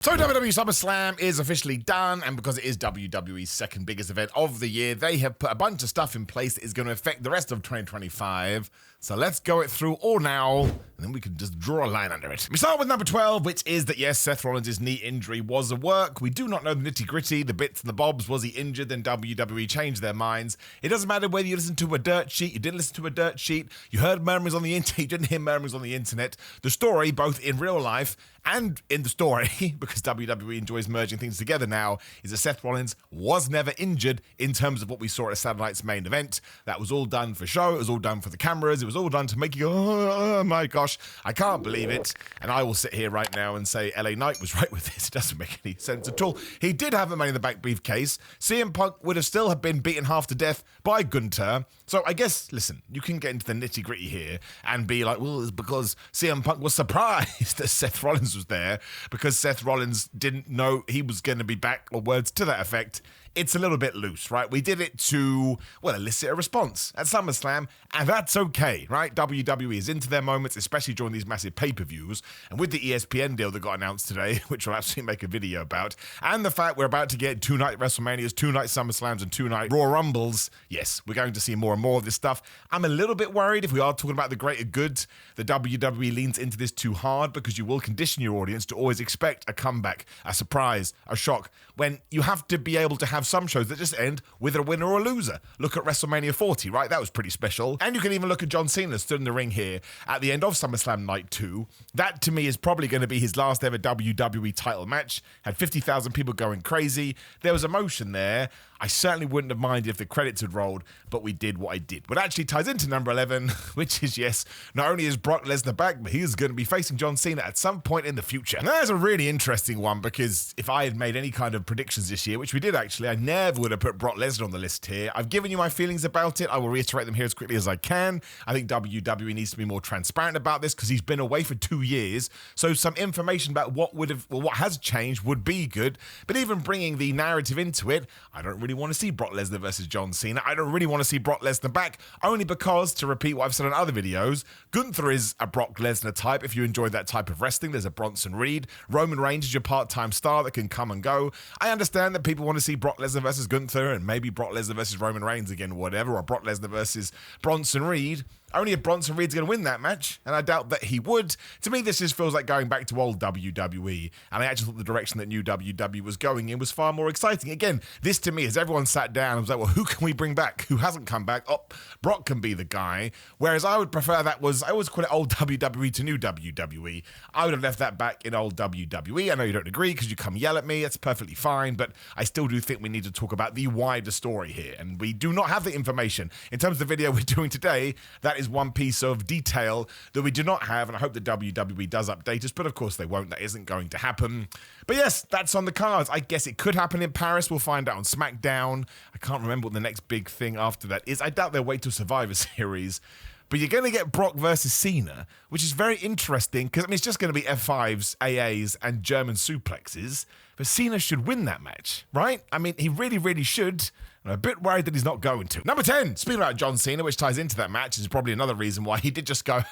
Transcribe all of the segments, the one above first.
So WWE SummerSlam is officially done, and because it is WWE's second biggest event of the year, they have put a bunch of stuff in place that is going to affect the rest of 2025. So let's go it through all now, and then we can just draw a line under it. We start with number 12, which is that yes, Seth Rollins' knee injury was a work. We do not know the nitty-gritty, the bits and the bobs. Was he injured? Then WWE changed their minds. It doesn't matter whether you listen to a dirt sheet, you didn't listen to a dirt sheet, you heard murmurings on the internet, you didn't hear murmurings on the internet. The story, both in real life and in the story, because WWE enjoys merging things together now, is that Seth Rollins was never injured in terms of what we saw at Saturday Night's main event. That was all done for show, it was all done for the cameras, it was all done to make you go, oh my gosh, I can't believe it. And I will sit here right now and say LA Knight was right with this. It doesn't make any sense at all. He did have a Money in the Bank briefcase. CM Punk would have still have been beaten half to death by Gunther. So I guess, listen, you can get into the nitty gritty here and be like, well, it's because CM Punk was surprised that Seth Rollins was there, because Seth Rollins didn't know he was going to be back, or words to that effect. It's a little bit loose, right? We did it to, well, elicit a response at SummerSlam, and that's okay, right? WWE is into their moments, especially during these massive pay-per-views, and with the ESPN deal that got announced today, which we'll absolutely make a video about, and the fact we're about to get 2-night WrestleManias, 2-night SummerSlams, and 2-night Raw Rumbles, yes, we're going to see more and more of this stuff. I'm a little bit worried if we are talking about the greater good, the WWE leans into this too hard, because you will condition your audience to always expect a comeback, a surprise, a shock, when you have to be able to have some shows that just end with a winner or a loser. Look at WrestleMania 40, right? That was pretty special. And you can even look at John Cena stood in the ring here at the end of SummerSlam Night 2. That, to me, is probably going to be his last ever WWE title match. Had 50,000 people going crazy. There was emotion there. I certainly wouldn't have minded if the credits had rolled, but we did what I did. What actually ties into number 11, which is, yes, not only is Brock Lesnar back, but he is going to be facing John Cena at some point in the future. And that's a really interesting one, because if I had made any kind of predictions this year, which we did actually, I never would have put Brock Lesnar on the list here. I've given you my feelings about it. I will reiterate them here as quickly as I can. I think WWE needs to be more transparent about this, because he's been away for 2 years. So some information about what has changed would be good. But even bringing the narrative into it, I don't really want to see Brock Lesnar versus John Cena. I don't really want to see Brock Lesnar back, only because, to repeat what I've said in other videos, Gunther is a Brock Lesnar type. If you enjoy that type of wrestling, there's a Bronson Reed. Roman Reigns is your part-time star that can come and go. I understand that people want to see Brock Lesnar versus Gunther, and maybe Brock Lesnar versus Roman Reigns again, whatever, or Brock Lesnar versus Bronson Reed. Only if Bronson Reed's going to win that match, and I doubt that he would. To me, this just feels like going back to old WWE, and I actually thought the direction that new WWE was going in was far more exciting. Again, this to me, as everyone sat down and was like, well, who can we bring back? Who hasn't come back? Oh, Brock can be the guy. Whereas I would prefer I always call it old WWE to new WWE. I would have left that back in old WWE. I know you don't agree because you come yell at me. That's perfectly fine, but I still do think we need to talk about the wider story here, and we do not have the information. In terms of the video we're doing today, that is one piece of detail that we do not have, and I hope the WWE does update us, but of course they won't. That isn't going to happen. But yes, that's on the cards. I guess it could happen in Paris. We'll find out on SmackDown. I can't remember what the next big thing after that is. I doubt they'll wait till Survivor Series. But you're going to get Brock versus Cena, which is very interesting, because it's just going to be F5s, AAs, and German suplexes. But Cena should win that match, right? I mean, he really, really should. I'm a bit worried that he's not going to. Number 10, speaking about John Cena, which ties into that match, is probably another reason why he did just go,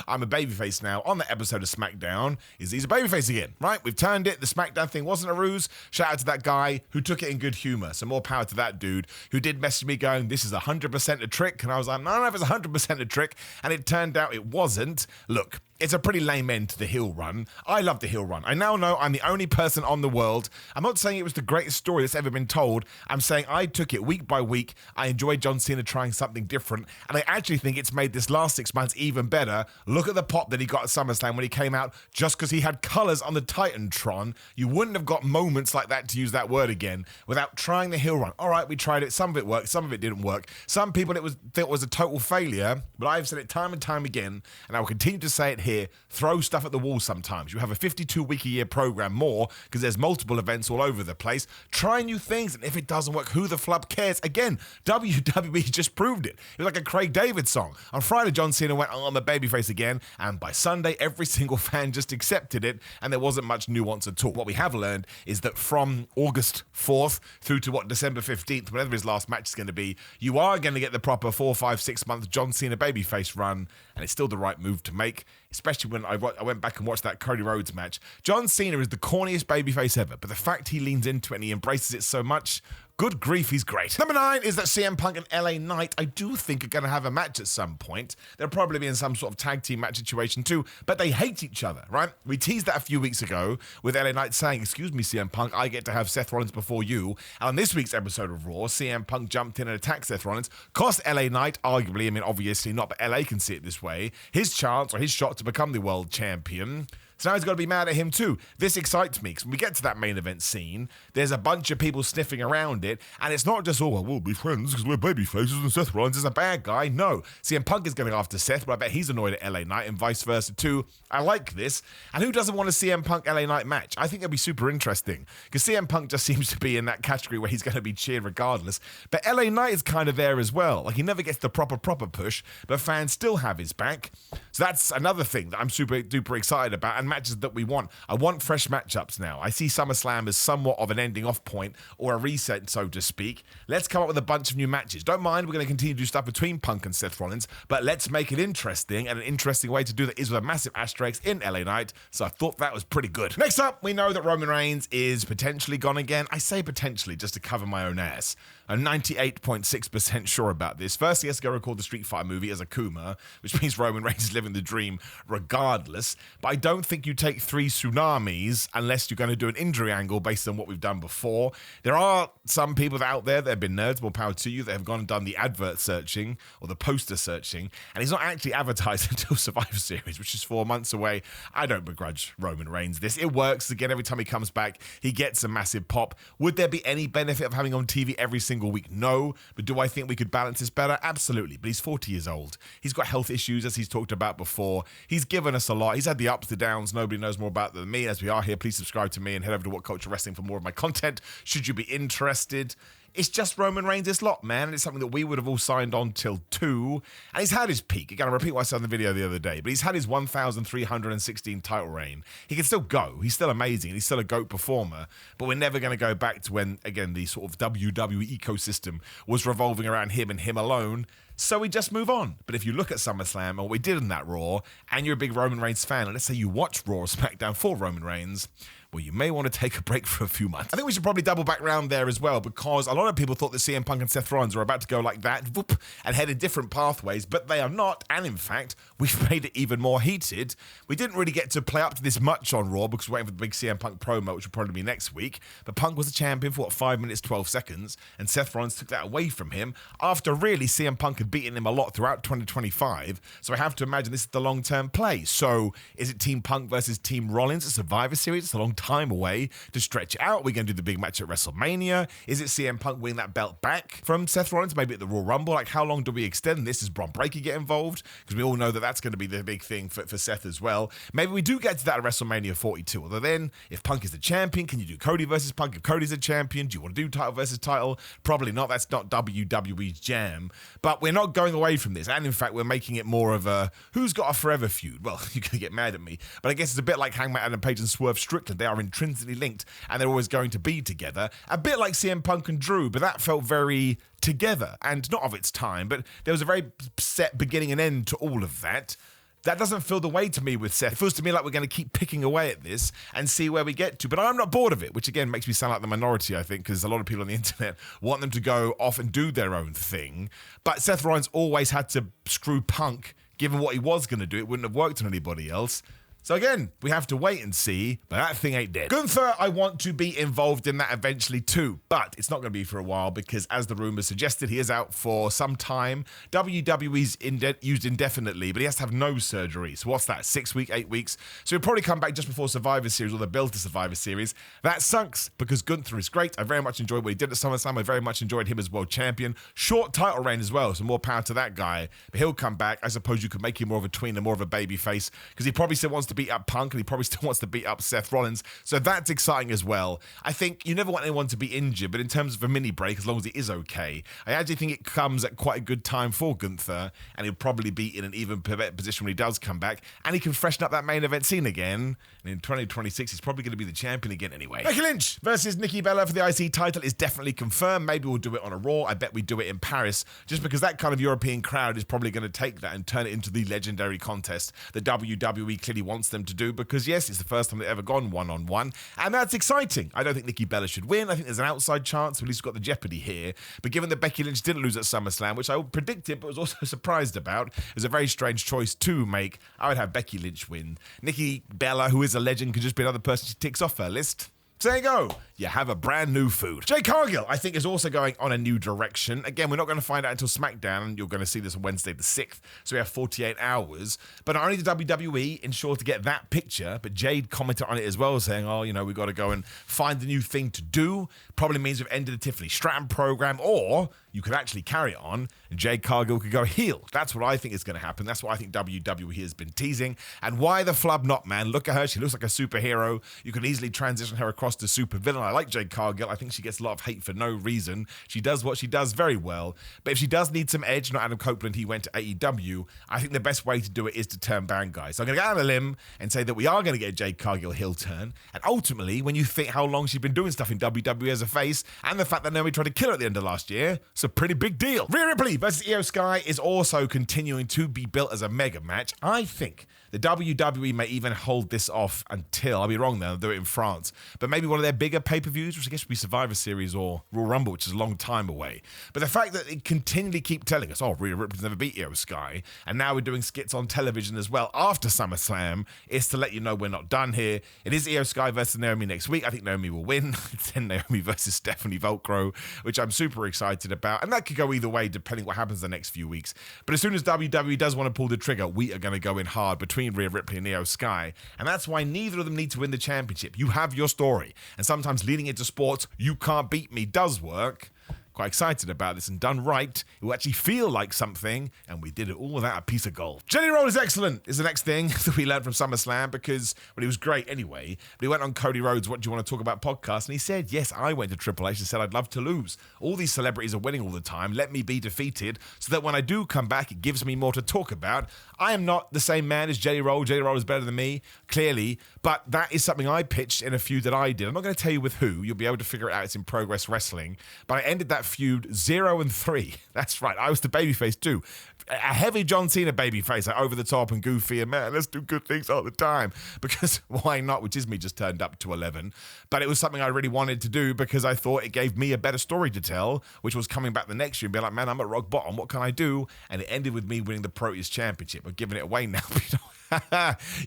I'm a babyface now, on that episode of SmackDown, is he's a babyface again, right? We've turned it. The SmackDown thing wasn't a ruse. Shout out to that guy who took it in good humor. So more power to that dude who did message me going, this is 100% a trick. And I was like, no, if it's 100% a trick. And it turned out it wasn't. Look, it's a pretty lame end to the heel run. I love the heel run. I now know I'm the only person on the world. I'm not saying it was the greatest story that's ever been told. I'm saying I took it week by week. I enjoyed John Cena trying something different. And I actually think it's made this last 6 months even better. Look at the pop that he got at SummerSlam when he came out just because he had colors on the Titantron. You wouldn't have got moments like that, to use that word again, without trying the heel run. All right, we tried it. Some of it worked. Some of it didn't work. Some people thought it was a total failure. But I've said it time and time again, and I will continue to say it here. Throw stuff at the wall sometimes. You have a 52-week-a-year program more because there's multiple events all over the place. Try new things, and if it doesn't work, who the flub cares? Again, WWE just proved it. It was like a Craig David song. On Friday, John Cena went, oh, I'm a babyface again, and by Sunday, every single fan just accepted it, and there wasn't much nuance at all. What we have learned is that from August 4th through to December 15th, whenever his last match is going to be, you are going to get the proper 4, 5, 6 month John Cena babyface run, and it's still the right move to make. especially when I went back and watched that Cody Rhodes match. John Cena is the corniest babyface ever, but the fact he leans into it and he embraces it so much, good grief, he's great. Number 9 is that CM Punk and LA Knight, I do think, are going to have a match at some point. They'll probably be in some sort of tag team match situation too, but they hate each other, right? We teased that a few weeks ago with LA Knight saying, excuse me, CM Punk, I get to have Seth Rollins before you. And on this week's episode of Raw, CM Punk jumped in and attacked Seth Rollins, cost LA Knight, arguably, I mean, obviously not, but LA can see it this way, his chance or his shot to become the world champion. So now he's got to be mad at him too. This excites me because when we get to that main event scene, there's a bunch of people sniffing around it, and it's not just, oh, well, we'll be friends because we're babyfaces and Seth Rollins is a bad guy. No, CM Punk is going after Seth, but I bet he's annoyed at LA Knight and vice versa too. I like this. And who doesn't want a CM Punk LA Knight match? I think it'll be super interesting because CM Punk just seems to be in that category where he's going to be cheered regardless. But LA Knight is kind of there as well. Like, he never gets the proper push, but fans still have his back. So that's another thing that I'm super duper excited about, and matches that we want. I want fresh matchups now. I see SummerSlam as somewhat of an ending off point or a reset, so to speak. Let's come up with a bunch of new matches. Don't mind, we're going to continue to do stuff between Punk and Seth Rollins, but let's make it interesting, and an interesting way to do that is with a massive asterisk in LA Knight, so I thought that was pretty good. Next up, we know that Roman Reigns is potentially gone again. I say potentially just to cover my own ass. I'm 98.6% sure about this. First, he has to go record the Street Fighter movie as Akuma, which means Roman Reigns is living the dream regardless. But I don't think you take 3 tsunamis unless you're going to do an injury angle based on what we've done before. There are some people out there that have been nerds, more power to you, that have gone and done the advert searching or the poster searching, and he's not actually advertised until Survivor Series, which is 4 months away. I don't begrudge Roman Reigns this. It works. Again, every time he comes back, he gets a massive pop. Would there be any benefit of having him on TV every single week? No. But do I think we could balance this better? Absolutely. But he's 40 years old. He's got health issues, as he's talked about before. He's given us a lot. He's had the ups, the downs. Nobody knows more about than me. As we are here, please subscribe to me and head over to What Culture Wrestling for more of my content, should you be interested. It's just Roman Reigns' lot, man, and it's something that we would have all signed on till 2, and he's had his peak. Again, I repeat what I said in the video the other day, but he's had his 1,316 title reign. He can still go. He's still amazing. He's still a GOAT performer, but we're never going to go back to when, again, the sort of WWE ecosystem was revolving around him and him alone. So we just move on. But if you look at SummerSlam and what we did in that Raw, and you're a big Roman Reigns fan, and let's say you watch Raw or SmackDown for Roman Reigns, well, you may want to take a break for a few months. I think we should probably double back round there as well, because a lot of people thought that CM Punk and Seth Rollins were about to go like that, whoop, and head in different pathways, but they are not. And in fact, we've made it even more heated. We didn't really get to play up to this much on Raw because we're waiting for the big CM Punk promo, which will probably be next week. But Punk was the champion for, 5 minutes, 12 seconds, and Seth Rollins took that away from him after really CM Punk had beaten him a lot throughout 2025. So I have to imagine this is the long-term play. So is it Team Punk versus Team Rollins at Survivor Series? It's a long time away to stretch it out. We're going to do the big match at WrestleMania. Is it CM Punk winning that belt back from Seth Rollins, maybe at the Royal Rumble? Like, how long do we extend this? Does Bron Breakker get involved? Because we all know that that's going to be the big thing for Seth as well. Maybe we do get to that at WrestleMania 42. Although then, if Punk is the champion, can you do Cody versus Punk? If Cody's a champion, do you want to do title versus title? Probably not. That's not WWE's jam. But we're not going away from this. And in fact, we're making it more of a who's got a forever feud. Well, you're going to get mad at me. But I guess it's a bit like Hangman Adam Page and Swerve Strickland. They are intrinsically linked and they're always going to be together. A bit like CM Punk and Drew, but that felt very together and not of its time. But there was a very set beginning and end to all of that. That doesn't feel the way to me with Seth. It feels to me like we're going to keep picking away at this and see where we get to. But I'm not bored of it, which again makes me sound like the minority, I think, because a lot of people on the internet want them to go off and do their own thing. But Seth Rollins always had to screw Punk. Given what he was going to do, it wouldn't have worked on anybody else. So again, we have to wait and see, but that thing ain't dead. Gunther, I want to be involved in that eventually too, but it's not going to be for a while because, as the rumors suggested, he is out for some time. WWE's used indefinitely, but he has to have no surgery. So what's that, 6 weeks, 8 weeks? So he'll probably come back just before Survivor Series or the build to Survivor Series. That sucks because Gunther is great. I very much enjoyed what he did at SummerSlam. I very much enjoyed him as world champion. Short title reign as well, so more power to that guy. But he'll come back. I suppose you could make him more of a tweener, more of a baby face, because he probably still wants to beat up Punk, and he probably still wants to beat up Seth Rollins. So that's exciting as well. I think you never want anyone to be injured, but in terms of a mini break, as long as he is okay, I actually think it comes at quite a good time for Gunther, and he'll probably be in an even position when he does come back, and he can freshen up that main event scene again. And in 2026, he's probably going to be the champion again anyway. Becky Lynch versus Nikki Bella for the IC title is definitely confirmed. Maybe we'll do it on a Raw. I bet we do it in Paris, just because that kind of European crowd is probably going to take that and turn it into the legendary contest that WWE clearly wants them to do, because yes, it's the first time they've ever gone one-on-one, and that's exciting. I don't think Nikki Bella should win. I think there's an outside chance, at least we've got the jeopardy here, but given that Becky Lynch didn't lose at SummerSlam, which I predicted but was also surprised about, it was a very strange choice to make. I would have Becky Lynch win. Nikki Bella, who is a legend, could just be another person she ticks off her list. So there you go. You have a brand new food. Jade Cargill, I think, is also going on a new direction. Again, we're not going to find out until SmackDown. You're going to see this on Wednesday the 6th. So we have 48 hours. But not only did WWE ensure to get that picture, but Jade commented on it as well, saying, oh, you know, we've got to go and find a new thing to do. Probably means we've ended the Tiffany Stratton program, or you could actually carry it on and Jade Cargill could go heel. That's what I think is going to happen. That's what I think WWE has been teasing. And why the flub not, man? Look at her. She looks like a superhero. You can easily transition her across to supervillain. I like Jade Cargill. I think she gets a lot of hate for no reason. She does what she does very well. But if she does need some edge, not Adam Copeland, he went to AEW, I think the best way to do it is to turn bad guys. So I'm going to go out on a limb and say that we are going to get a Jade Cargill heel turn. And ultimately, when you think how long she's been doing stuff in WWE as a face, and the fact that Naomi tried to kill her at the end of last year, it's a pretty big deal. Rhea Ripley versus Io Sky is also continuing to be built as a mega match. I think the WWE may even hold this off until, I'll be wrong there, they'll do it in France, but maybe one of their bigger pay-per-views, which I guess would be Survivor Series or Royal Rumble, which is a long time away. But the fact that they continually keep telling us, oh, Rhea Ripley's never beat Io Sky, and now we're doing skits on television as well after SummerSlam, is to let you know we're not done here. It is Io Sky versus Naomi next week. I think Naomi will win. It's then Naomi versus Stephanie Velcro, which I'm super excited about, and that could go either way depending what happens the next few weeks. But as soon as WWE does want to pull the trigger, we are going to go in hard between Rhea Ripley and Io Sky, and that's why neither of them need to win the championship. You have your story, and sometimes leading into sports, you can't beat me does work. Quite excited about this, and done right, it will actually feel like something, and we did it all without a piece of gold. Jelly Roll is excellent is the next thing that we learned from SummerSlam, because, well, he was great anyway, but he went on Cody Rhodes' What Do You Want to Talk About podcast, and he said, yes, I went to Triple H and said I'd love to lose. All these celebrities are winning all the time. Let me be defeated so that when I do come back, it gives me more to talk about. I am not the same man as Jelly Roll. Jelly Roll is better than me, clearly, but that is something I pitched in a feud that I did. I'm not going to tell you with who. You'll be able to figure it out. It's in Progress Wrestling. But I ended that feud 0-3. That's right. I was the babyface too. A heavy John Cena babyface, like over the top and goofy, and man, let's do good things all the time. Because why not? Which is me just turned up to 11. But it was something I really wanted to do because I thought it gave me a better story to tell, which was coming back the next year and be like, man, I'm at rock bottom. What can I do? And it ended with me winning the Proteus Championship. I'm giving it away now.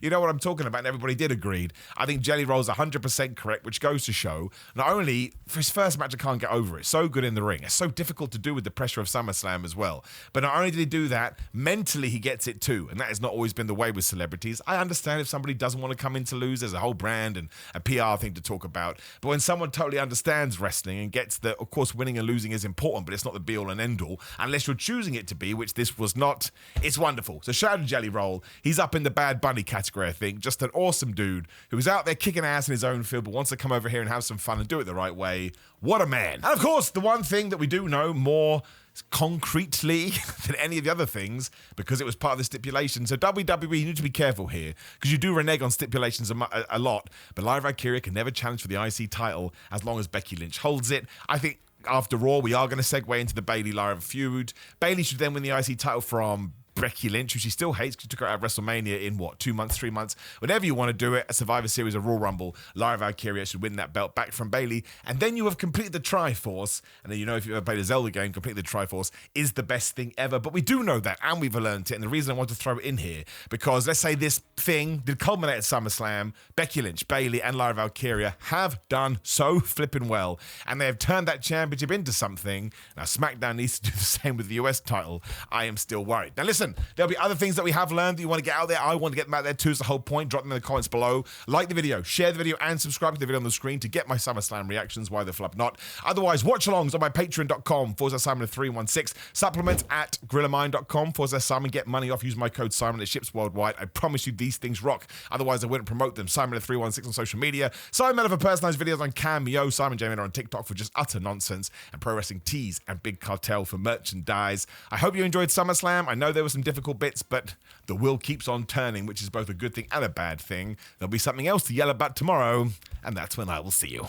You know what I'm talking about, and everybody did agree. I think Jelly Roll's 100% correct, which goes to show, not only for his first match, I can't get over it. So good in the ring. It's so difficult to do with the pressure of SummerSlam as well. But not only did he do that, mentally he gets it too. And that has not always been the way with celebrities. I understand if somebody doesn't want to come in to lose, there's a whole brand and a PR thing to talk about. But when someone totally understands wrestling and gets that, of course, winning and losing is important, but it's not the be all and end all, unless you're choosing it to be, which this was not, it's wonderful. So shout out to Jelly Roll. He's up in the Bad Bunny category, I think. Just an awesome dude who was out there kicking ass in his own field, but wants to come over here and have some fun and do it the right way. What a man. And of course, the one thing that we do know more concretely than any of the other things, because it was part of the stipulation. So WWE, you need to be careful here, because you do renege on stipulations a lot, but Lyra Valkyria can never challenge for the IC title as long as Becky Lynch holds it. I think after Raw, we are going to segue into the Bayley-Lyra feud. Bayley should then win the IC title from Becky Lynch, who she still hates because she took her out of WrestleMania in, 2 months, 3 months? Whenever you want to do it, a Survivor Series, a Royal Rumble, Lyra Valkyria should win that belt back from Bayley, and then you have completed the Triforce, and then you know if you've ever played a Zelda game, completing the Triforce is the best thing ever, but we do know that, and we've learned it, and the reason I want to throw it in here, because let's say this thing did culminate at SummerSlam, Becky Lynch, Bayley, and Lyra Valkyria have done so flipping well, and they have turned that championship into something. Now SmackDown needs to do the same with the US title. I am still worried. Now listen, listen, there'll be other things that we have learned that you want to get out there. I want to get them out there too. Is the whole point. Drop them in the comments below. Like the video, share the video, and subscribe to the video on the screen to get my SummerSlam reactions. Why the flub not? Otherwise, watch alongs on my patreon.com/Simon316. Supplements at grillamine.com/Simon. Get money off. Use my code Simon. It ships worldwide. I promise you these things rock. Otherwise, I wouldn't promote them. Simon316 on social media. Simon Miller for personalized videos on Cameo. Simon J. Miller on TikTok for just utter nonsense. And Pro Wrestling Tees and Big Cartel for merchandise. I hope you enjoyed SummerSlam. I know there were some difficult bits, but the wheel keeps on turning, which is both a good thing and a bad thing. There'll be something else to yell about tomorrow, and that's when I will see you.